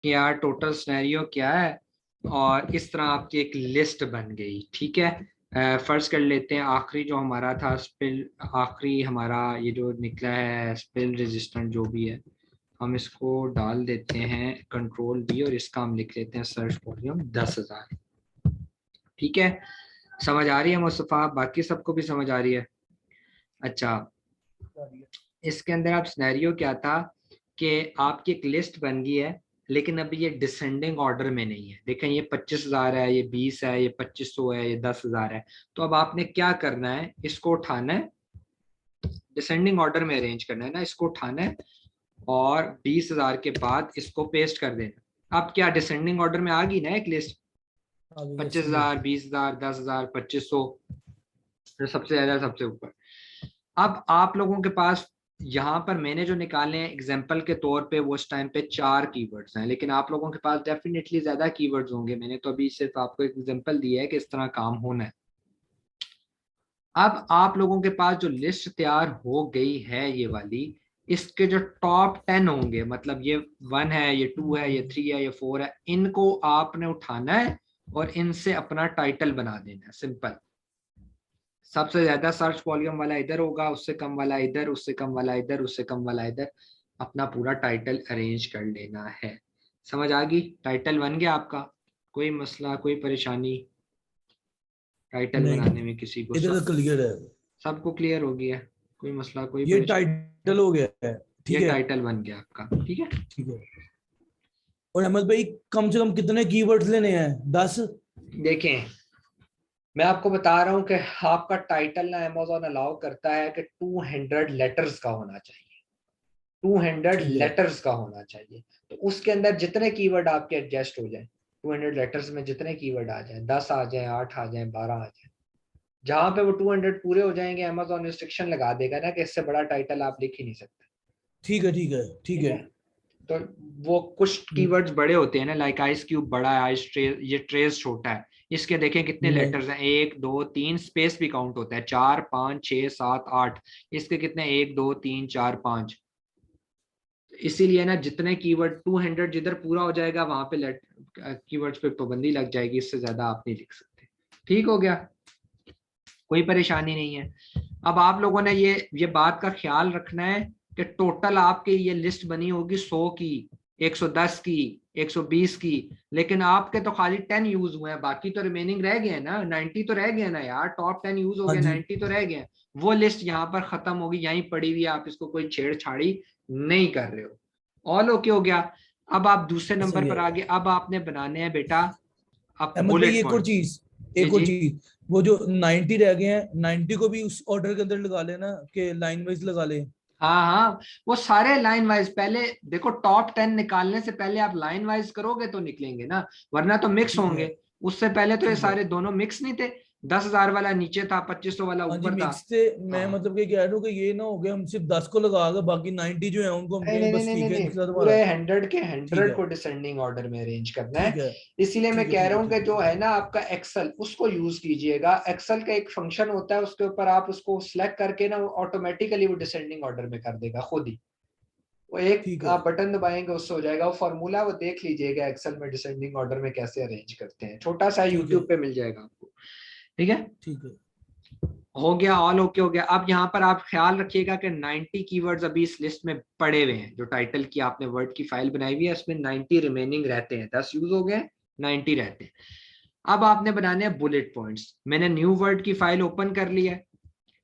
कि यार total scenario क्या है, और इस तरह आपकी एक लिस्ट बन गई। ठीक है, फर्ज कर लेते हैं आखिरी जो हमारा था स्पिल, आखिरी हमारा ये जो निकला है स्पिल रेजिस्टेंट जो भी है, हम इसको डाल देते हैं कंट्रोल बी और इसका हम लिख लेते हैं सर्च वॉल्यूम 10,000। ठीक है, समझ आ रही है मुस्तफा? बाकी सबको भी समझ आ रही है? अच्छा, इसके अंदर आप सिनेरियो क्या था कि आपकी एक लिस्ट बन गई है, लेकिन अभी ये डिसेंडिंग ऑर्डर में नहीं है। देखें, ये 25,000 है, ये 20 है, ये 2500 है, ये 10,000 है। तो अब आपने क्या करना है, इसको उठाना है, डिसेंडिंग ऑर्डर में अरेंज करना है ना, इसको उठाना है और 20,000 के बाद इसको पेस्ट कर देना। अब क्या डिसेंडिंग ऑर्डर में आ गई ना एक लिस्ट, 25,000, 20,000, 10,000, 2500, जो सबसे ज्यादा सबसे ऊपर। अब आप लोगों के पास यहाँ पर मैंने जो निकाले हैं एग्जाम्पल के तौर पे, वो इस टाइम पे 4 कीवर्ड्स हैं, लेकिन आप लोगों के पास डेफिनेटली ज्यादा कीवर्ड्स होंगे। मैंने तो अभी सिर्फ आपको एक एग्जाम्पल दिया है कि इस तरह काम होना है। अब आप लोगों के पास जो लिस्ट तैयार हो गई है ये वाली, इसके जो टॉप 10 होंगे, मतलब ये 1 है, ये 2 है, ये 3 है, ये 4 है, इनको आपने उठाना है और इनसे अपना टाइटल बना देना है। सिंपल। सबसे ज्यादा सर्च वॉल्यूम वाला इधर होगा, उससे कम वाला इधर, उससे कम वाला इधर, उससे कम वाला इधर। अपना पूरा टाइटल अरेंज कर लेना है। समझ आ गई? टाइटल बन गया आपका? कोई मसला, कोई परेशानी टाइटल नहीं, बनाने में किसी को? इधर सब तो क्लियर है। सबको क्लियर हो गया? कोई मसला, कोई ये परेशानी? टाइटल हो गया है। ठीक ये है। टाइटल बन गया आपका। ठीक है। ठीक है। और अहमद भाई, कम से कम कितने कीवर्ड्स लेने हैं? 10? देखें, मैं आपको बता रहा हूं कि आपका टाइटल ना अमेज़न अलाउ करता है कि 200 लेटर्स का होना चाहिए। 200 ठीक है। लेटर्स का होना चाहिए। तो उसके अंदर जितने कीवर्ड आपके एडजस्ट हो जाए, 200 लेटर्स में जितने कीवर्ड आ जाए, 10 आ जाए, 8 आ जाए, 12 आ जाए, जहां पे वो 200 पूरे हो जाएंगे, अमेज़न रिस्ट्रिक्शन लगा देगा ना कि इससे बड़ा टाइटल आप लिख ही नहीं सकते। ठीक है। ठीक है। ठीक ठीक है। है। तो वो कुछ हम्म, कीवर्ड्स बड़े होते हैं ना, लाइक आइस क्यूब बड़ा है, आइस ट्रेस, ये ट्रेस छोटा है। इसके देखें कितने नहीं। लेटर्स हैं, 1 2 3, स्पेस भी काउंट होता है, 4 5 6 7 8। इसके कितने, 1 2 3 4 5। इसीलिए ना जितने कीवर्ड 200 जिधर पूरा हो जाएगा वहां पे लेट कीवर्ड्स पे पाबंदी लग जाएगी, इससे ज्यादा आप नहीं लिख सकते। ठीक हो गया? कोई परेशानी नहीं है। अब आप लोगों ने ये बात का ख्याल रखना है कि टोटल आपके ये लिस्ट बनी होगी 100 की, 110 की, 120 की, लेकिन आपके तो खाली 10 यूज हुए हैं, बाकी तो रिमेनिंग रह गए हैं ना, 90 तो रह गए ना यार। टॉप 10 यूज हो हाँ गए, जी। 90 तो रह गए हैं। वो लिस्ट यहाँ पर खत्म होगी, यहीं पड़ी हुई है, आप इसको कोई छेड़छाड़ी नहीं कर रहे हो। ऑल ओके हो गया? अब आप दूसरे नंबर सही पर है। आगे, अब आपने बनाने हैं बेटा अब अहमद भाई, बुलेट एक और पॉइंट्स। चीज। जी एक और जी। चीज। वो जो 90 रह गए हैं, 90 को भी उस ऑर्डर के अंदर लगा लेना, कि लाइन वाइज लगा ले। हाँ हाँ, वो सारे लाइन वाइज पहले देखो, टॉप 10 निकालने से पहले आप लाइन वाइज करोगे तो निकलेंगे ना, वरना तो मिक्स ठीक है। होंगे। उससे पहले तो ये ठीक है। सारे दोनों मिक्स नहीं थे। 10,000 वाला नीचे था, 2500 वाला हाँ जी, ऊपर था। मिक्स थे। मैं हाँ। मतलब कि कह रहा हूँ कि ये ना हो गया हम सिर्फ 10 को लगा के बाकी 90 जो है उनको हम नहीं कहें नहीं नहीं बस नहीं ठीक नहीं है नहीं, इनके साथ पूरे हमारा। 100 के ठीक 100 है। को डिसेंडिंग ऑर्डर में अरेंज करना ठीक है। है। इसीलिए मैं ठीक है। कह ठीक रहा है। हूँ ठीक कि है। जो ठीक है। है ना आपका एक्सेल, उसको यूज कीजिएगा। एक्सेल का एक फंक्शन होता है, उसके ऊपर आप उसको सिलेक्ट करके ना, वो ऑटोमेटिकली वो डिसेंडिंग ऑर्डर में कर देगा खुद ही। वो एक ठीक है। आप बटन दबाएंगे उससे हो जाएगा। वो फार्मूला वो देख लीजिएगा एक्सेल में डिसेंडिंग ऑर्डर में कैसे अरेंज करते हैं, छोटा सा ठीक है। यूट्यूब पे मिल जाएगा आपको। ठीक है। ठीक है। हो गया, ऑल ओके हो गया। अब यहाँ पर आप ख्याल रखिएगा कि 90 कीवर्ड्स अभी इस लिस्ट में पड़े हुए हैं। जो टाइटल की आपने वर्ड की फाइल बनाई हुई है उसमें 90 रिमेनिंग रहते हैं, 10 यूज हो गए, 90 रहते हैं। अब आपने बनाने हैं बुलेट पॉइंट्स। मैंने न्यू वर्ड की फाइल ओपन कर ली है।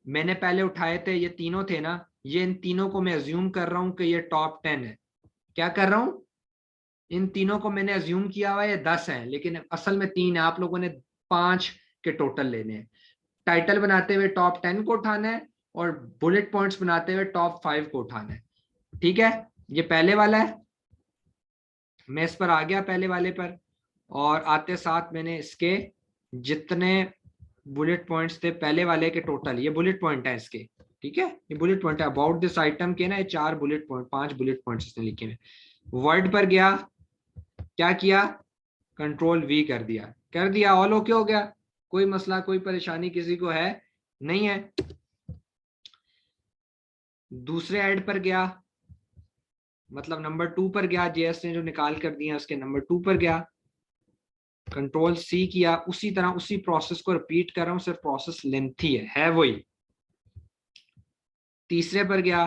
मैंने पहले उठाए थे, ये तीनों थे ना, ये इन तीनों को मैं अज्यूम कर रहा हूं कि ये टॉप 10 है। क्या कर रहा हूं, इन तीनों को मैंने अज्यूम किया हुआ है ये 10 है, लेकिन असल में 3 है। आप लोगों ने 5 के टोटल लेने हैं। टाइटल बनाते हुए टॉप 10 को उठाना है और बुलेट पॉइंट्स बनाते हुए टॉप 5 को उठाना है। ठीक है। ये पहले वाला है, मैं इस पर आ गया पहले वाले पर, और आते साथ मैंने इसके जितने बुलेट पॉइंट्स थे पहले वाले के टोटल, ये बुलेट पॉइंट है इसके। ठीक है, ये बुलेट पॉइंट है अबाउट दिस आइटम के ना, ये 4 बुलेट पॉइंट, 5 बुलेट पॉइंट्स इसने लिखे हैं। वर्ड पर गया, क्या किया, कंट्रोल वी कर दिया, कर दिया, ऑल ओके हो गया। कोई मसला, कोई परेशानी किसी को है? नहीं है। दूसरे ऐड पर गया, मतलब नंबर 2 पर गया, जेएस ने जो निकाल कर दिया उसके नंबर 2 पर गया, कंट्रोल सी किया, उसी तरह उसी प्रोसेस को रिपीट कर रहा हूँ, सिर्फ प्रोसेस लेंथी है वही। तीसरे पर गया,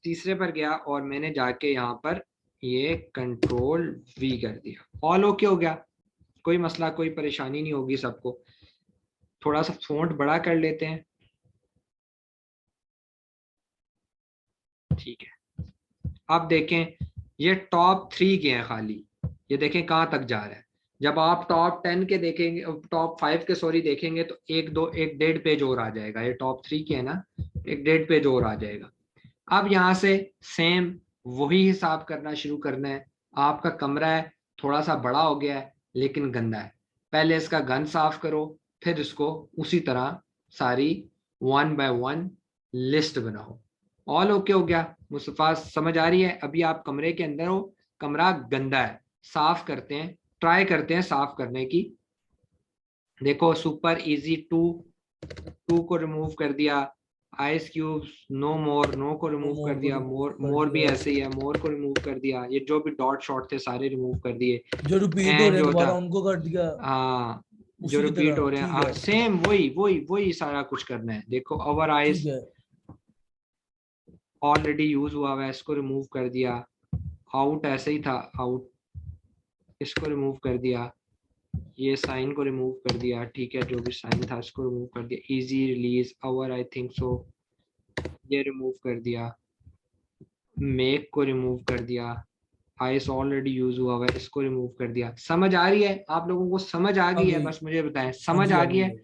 तीसरे पर गया और मैंने जाके यहाँ पर ये कंट्रोल वी कर दिया, ऑल ओके हो गया, कोई मसला कोई परेशानी नहीं होगी सबको। थोड़ा सा फॉन्ट बड़ा कर लेते हैं, ठीक है। अब देखें ये टॉप 3 के हैं खाली, ये देखें कहाँ तक जा रहा है। जब आप टॉप 10 के देखेंगे, टॉप 5 के सॉरी देखेंगे तो एक डेढ़ पेज और आ जाएगा। ये टॉप 3 के है ना, एक डेढ़ पेज और आ जाएगा। अब यहाँ से सेम वही हिसाब करना शुरू करना है। आपका कमरा है थोड़ा सा बड़ा हो गया है लेकिन गंदा है, पहले इसका गंद साफ करो, फिर इसको उसी तरह सारी 1 बाय 1 लिस्ट बनाओ। ऑल ओके हो गया मुस्तफा, समझ आ रही है? अभी आप कमरे के अंदर हो, कमरा गंदा है, साफ करते हैं, ट्राई करते हैं साफ करने की। देखो सुपर इजी टू को रिमूव कर दिया, आइस क्यूब्स नो मोर, नो को रिमूव कर दिया, मोर भी ऐसे ही है, मोर को रिमूव कर दिया, ये जो भी डॉट शॉट थे सारे रिमूव कर दिए। जो रिपीट हो एंड रहे हैं जो था दोबारा उनको कर दिया हाँ, जो उसी की रिपीट तरह, हो रहे ठीक हैं है सेम वही वही वही सारा कुछ करना है। देखो अवर ठीक आइस है। ऑलरेडी यूज हुआ हुआ है, इसको रिमूव कर दिया। आउट ऐसे ही था, आउट इसको रिमूव कर दिया, ये साइन को रिमूव कर दिया, ठीक है, जो भी साइन था इसको रिमूव कर दिया। Easy release our I think so, ये रिमूव कर दिया। मेक को रिमूव कर दिया, आइस ऑलरेडी यूज हुआ हुआ है, इसको रिमूव कर दिया। समझ आ रही है आप लोगों को? समझ आ आ गई है? गई। बस मुझे बताएं हाँ समझ जी आ आ गई गई है? है।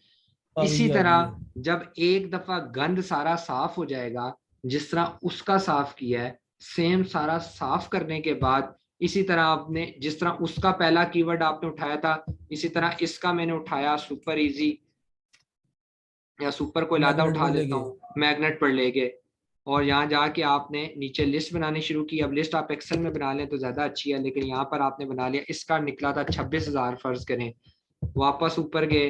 आ इसी गई आ गई है। तरह जब एक दफा गंद सारा साफ हो जाएगा, जिस तरह उसका साफ किया है, सेम सारा साफ करने के बाद इसी तरह आपने जिस तरह उसका पहला कीवर्ड आपने उठाया था, इसी तरह इसका मैंने उठाया सुपर इजी, या सुपर को लादा मैग्नेट उठा पर लेता लेके। हूँ मैग्नेट पर लेके, और यहाँ जाके आपने नीचे लिस्ट बनानी शुरू की। अब लिस्ट आप एक्सेल में बना लें तो ज्यादा अच्छी है, लेकिन यहाँ पर आपने बना लिया, इसका निकला था 26,000 फर्ज करें। वापस ऊपर गए,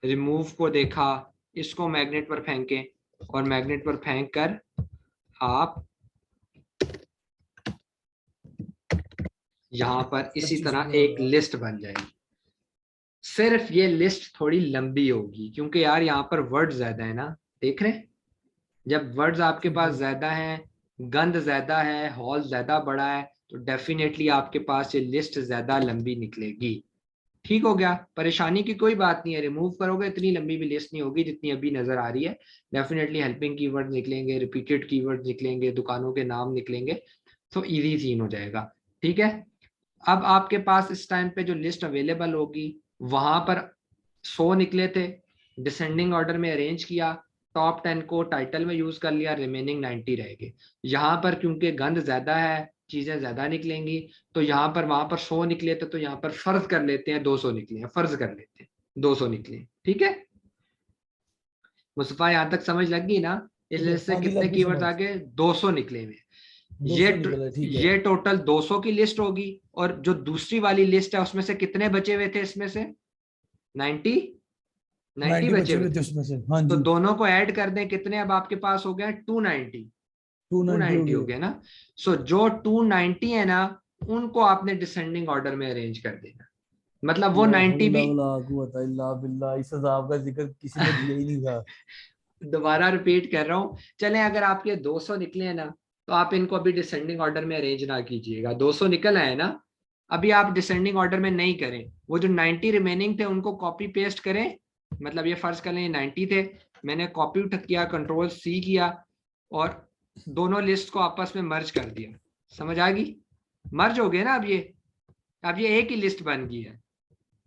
रिमूव को देखा, इसको मैग्नेट पर फेंके, और मैग्नेट पर फेंक कर आप यहाँ पर इसी 25 तरह एक हजार। लिस्ट बन जाएगी। सिर्फ ये लिस्ट थोड़ी लंबी होगी क्योंकि यार यहाँ पर वर्ड ज्यादा है ना, देख रहे हैं? जब वर्ड्स आपके ठीक पास है। ज्यादा हैं, गंद ज्यादा है, हॉल ज्यादा बड़ा है, तो डेफिनेटली आपके पास ये लिस्ट ज्यादा लंबी निकलेगी। ठीक हो गया, परेशानी की कोई बात नहीं है, रिमूव करोगे इतनी लंबी भी लिस्ट नहीं होगी जितनी अभी नजर आ रही है। डेफिनेटली हेल्पिंग कीवर्ड निकलेंगे, रिपीटेड कीवर्ड निकलेंगे, दुकानों के नाम निकलेंगे, तो इजी सीन हो जाएगा। ठीक है, अब आपके पास इस टाइम पे जो लिस्ट अवेलेबल होगी, वहां पर 100 निकले थे, डिसेंडिंग ऑर्डर में अरेंज किया, टॉप 10 को टाइटल में यूज कर लिया, रिमेनिंग 90 रह गए। यहाँ पर क्योंकि गंद ज्यादा है, चीजें ज्यादा निकलेंगी, तो यहाँ पर वहां पर 100 निकले थे, तो यहाँ पर फर्ज कर लेते हैं 200 निकले हैं, फर्ज कर लेते हैं 200 निकले। ठीक है मुस्तफा, यहाँ तक समझ लग गई ना? इस ठीक है। लिस्ट से हाँ जी कितने लग गई कीवर्ड्स समझ। आ गए? 200 निकले हुए। ये 200 निकला, ठीक है। ये टोटल 200 की लिस्ट होगी, और जो दूसरी वाली लिस्ट है उसमें से कितने बचे हुए थे? इसमें से 90 90 90 बचे बचे हुए हुए थे थे, उसमें से, हाँ तो जी। दोनों को ऐड कर दें, कितने अब आपके पास हो गए? 290, 290 हो 290 हो गए। गया ना। सो जो 290 है ना, उनको आपने डिसेंडिंग ऑर्डर में अरेंज कर देना, मतलब वो ला 90 हौला भी। वला कुव्वता इल्ला बिल्लाह, इस अजाब का जिक्र किसी ने दिया ही नहीं था। दोबारा रिपीट कर रहा हूँ, चले अगर आपके 200 निकले हैं ना, तो आप इनको अभी डिसेंडिंग ऑर्डर में अरेंज ना कीजिएगा। 200 निकल आए ना, अभी आप डिसेंडिंग ऑर्डर में नहीं करें, वो जो 90 रिमेनिंग थे उनको कॉपी पेस्ट करें। मतलब ये फर्ज कर लें 90 थे, मैंने कॉपी किया, कंट्रोल सी किया, और दोनों लिस्ट को आपस में मर्ज कर दिया। समझ आ गई? मर्ज हो गए ना अब ये एक ही लिस्ट बन गई है।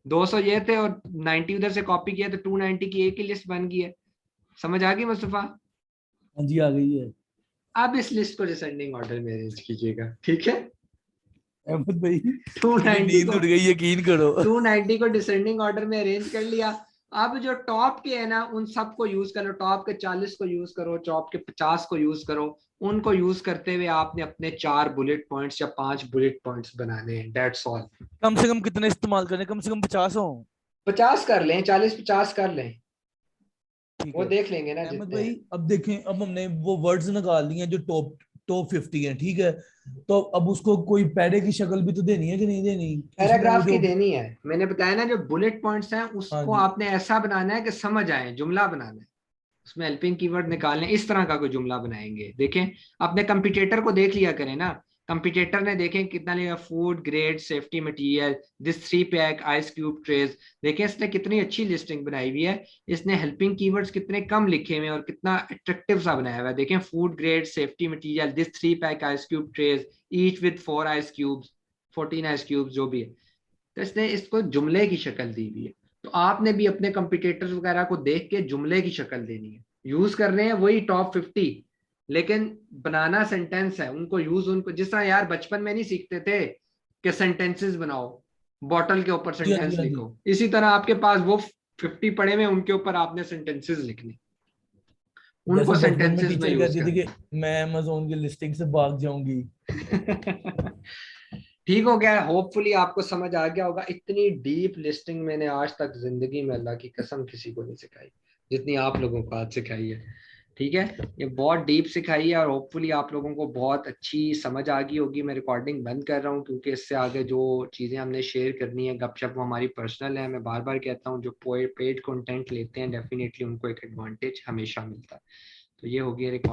200 ये थे और 90 उधर से कॉपी किया, तो 290 की एक ही लिस्ट बन गई है। समझ आ गई मुस्तफा? हाँ जी आ गई है। अब इस लिस्ट को डिसेंडिंग ऑर्डर में अरेंज कीजिएगा, ठीक है? अहमद भाई मेरी 290 नींद को उड़ गई, यकीन करो। 290 को डिसेंडिंग ऑर्डर में अरेंज कर लिया। अब जो टॉप के है ना, उन सबको यूज करो, टॉप के 40 को यूज करो, टॉप के 50 को यूज करो। उनको यूज करते हुए आपने अपने 4 बुलेट पॉइंट्स या 5 बुलेट पॉइंट्स बनाने हैं, दैट्स ऑल। कम से कम कितने इस्तेमाल करें? कम से कम 50 हो। 50 कर लें, 40-50 कर लें, ठीक वो है देख लेंगे ना अहमद जितने भाई। हैं। अब देखें, अब हमने वो वर्ड्स निकाल लिए हैं जो टॉप टॉप 50 हैं, ठीक है। तो अब उसको कोई पैरे की शक्ल भी तो देनी है कि नहीं देनी, इसमें वो पैराग्राफ की जो। देनी है, मैंने बताया ना, जो बुलेट पॉइंट्स हैं हाँ उसको जी। आपने ऐसा बनाना है कि समझ आए, जुमला बनाना है, उसमें हेल्पिंग कीवर्ड निकालने, इस तरह का कोई जुमला बनाएंगे। देखें, अपने कंपिटेटर को देख लिया करें ना, कंपिटेटर ने देखें कितना लिया, food grade safety material, this 3 pack ice cube trays. देखें इसने कितनी अच्छी लिस्टिंग बनाई हुई है, इसने हेल्पिंग कीवर्ड्स कितने कम लिखे हुए हैं और कितना अट्रैक्टिव सा बनाया हुआ है। देखें, food grade safety material, this 3 pack ice cube trays, each with 4 ice cubes, 14 ice cubes, जो भी है। तो इसने इसको जुमले की शक्ल दी हुई है। तो आपने भी अपने कंपिटेटर्स वगैरह को देख के जुमले की शक्ल देनी है। यूज कर रहे हैं वही टॉप 50, लेकिन बनाना सेंटेंस है, उनको यूज, उनको जिस तरह यार बचपन में नहीं सीखते थे कि सेंटेंसेस बनाओ, बॉटल के ऊपर जी हाँ जी सेंटेंस हाँ जी। लिखो, इसी तरह आपके पास वो 50 पड़े हुए हैं, उनके ऊपर आपने सेंटेंसेस लिखने, जैसे उनको बचपन में सेंटेंसेस में टीचर यूज कहती थी कि करना मैं अमेजोन की लिस्टिंग से भाग जाऊंगी। है। ठीक हो गया, होपफुली आपको समझ आ गया होगा। इतनी डीप लिस्टिंग मैंने आज तक जिंदगी में, अल्लाह की कसम, किसी को नहीं सिखाई जितनी आप लोगों को आज सिखाई है। ठीक है, ये बहुत डीप सिखाई है और होपफुली आप लोगों को बहुत अच्छी समझ आ गई होगी। मैं रिकॉर्डिंग बंद कर रहा हूँ क्योंकि इससे आगे जो चीज़ें हमने शेयर करनी है गपशप, वो हमारी पर्सनल है। मैं बार बार कहता हूँ, जो पेड कंटेंट लेते हैं डेफिनेटली उनको एक एडवांटेज हमेशा मिलता है। तो ये होगी रिकॉर्डिंग।